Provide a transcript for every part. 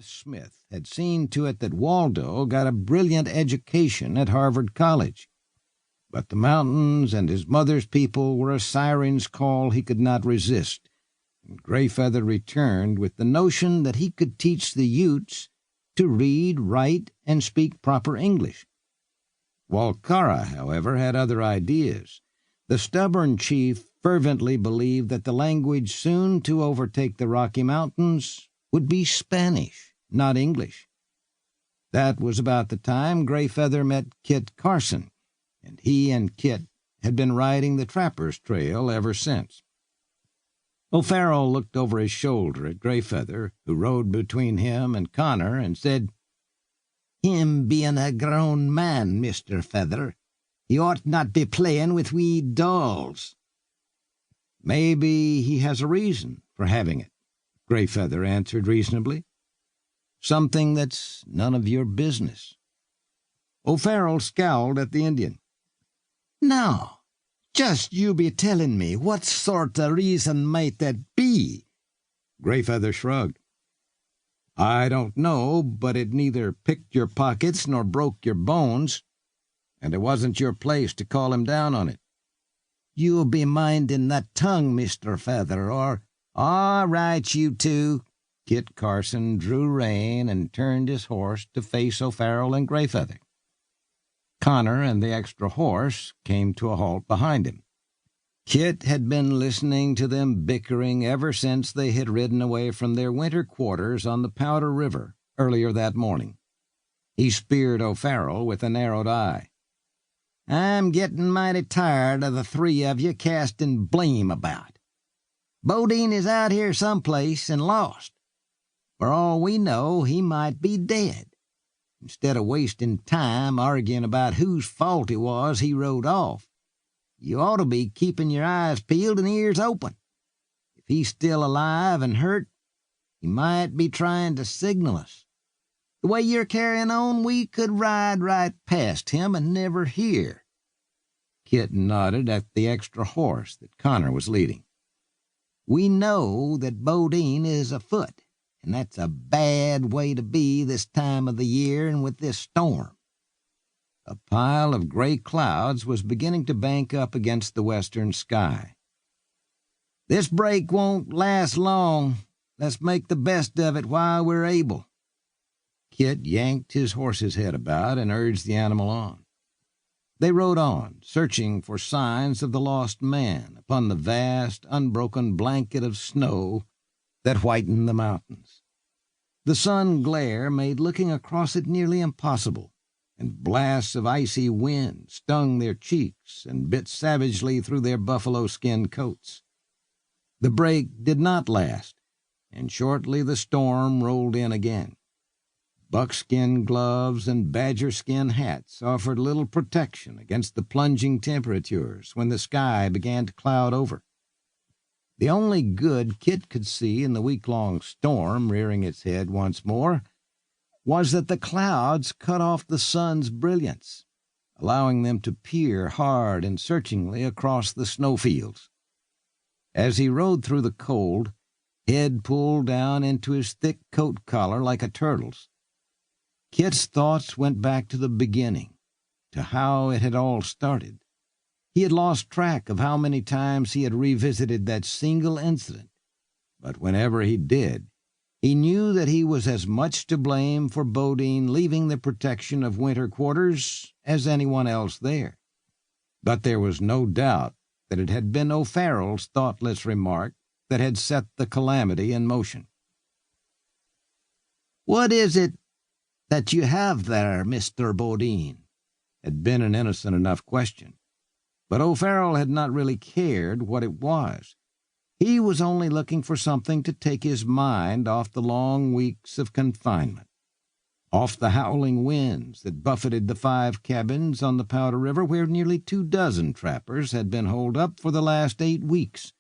Smith had seen to it that Waldo got a brilliant education at Harvard College. But the mountains and his mother's people were a siren's call he could not resist, and Greyfeather returned with the notion that he could teach the Utes to read, write, and speak proper English. Walkara, however, had other ideas. The stubborn chief fervently believed that the language soon to overtake the Rocky Mountains would be Spanish, not English. That was about the time Greyfeather met Kit Carson, and he and Kit had been riding the Trapper's Trail ever since. O'Farrell looked over his shoulder at Greyfeather, who rode between him and Connor, and said, "Him being a grown man, Mr. Feather, he ought not be playing with wee dolls." "Maybe he has a reason for having it," Greyfeather answered reasonably. "Something that's none of your business." O'Farrell scowled at the Indian. "Now, just you be telling me what sort of reason might that be?" Greyfeather shrugged. "I don't know, but it neither picked your pockets nor broke your bones, and it wasn't your place to call him down on it." "You be minding that tongue, Mr. Feather, or—" "All right, you two." Kit Carson drew rein and turned his horse to face O'Farrell and Greyfeather. Connor and the extra horse came to a halt behind him. Kit had been listening to them bickering ever since they had ridden away from their winter quarters on the Powder River earlier that morning. He speared O'Farrell with a narrowed eye. "I'm getting mighty tired of the three of you casting blame about. Bodine is out here someplace and lost. For all we know, he might be dead. Instead of wasting time arguing about whose fault it was he rode off, you ought to be keeping your eyes peeled and ears open. If he's still alive and hurt, he might be trying to signal us. The way you're carrying on, we could ride right past him and never hear." Kit nodded at the extra horse that Connor was leading. "We know that Bodine is afoot, and that's a bad way to be this time of the year and with this storm." A pile of gray clouds was beginning to bank up against the western sky. "This break won't last long. Let's make the best of it while we're able." Kit yanked his horse's head about and urged the animal on. They rode on, searching for signs of the lost man upon the vast, unbroken blanket of snow that whitened the mountains. The sun glare made looking across it nearly impossible, and blasts of icy wind stung their cheeks and bit savagely through their buffalo-skin coats. The break did not last, and shortly the storm rolled in again. Buckskin gloves and badger-skin hats offered little protection against the plunging temperatures when the sky began to cloud over. The only good Kit could see in the week-long storm rearing its head once more was that the clouds cut off the sun's brilliance, allowing them to peer hard and searchingly across the snowfields. As he rode through the cold, head pulled down into his thick coat collar like a turtle's, Kit's thoughts went back to the beginning, to how it had all started. He had lost track of how many times he had revisited that single incident, but whenever he did, he knew that he was as much to blame for Bodine leaving the protection of winter quarters as anyone else there. But there was no doubt that it had been O'Farrell's thoughtless remark that had set the calamity in motion. "What is it that you have there, Mr. Bodine?" had been an innocent enough question. But O'Farrell had not really cared what it was. He was only looking for something to take his mind off the long weeks of confinement, off the howling winds that buffeted the 5 cabins on the Powder River where nearly 24 trappers had been holed up for the last 8 weeks.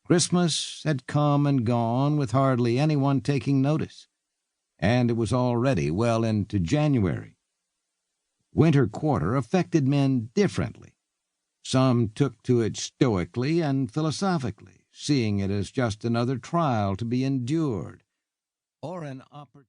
Christmas had come and gone with hardly anyone taking notice, and it was already well into January. Winter quarter affected men differently. Some took to it stoically and philosophically, seeing it as just another trial to be endured, or an opportunity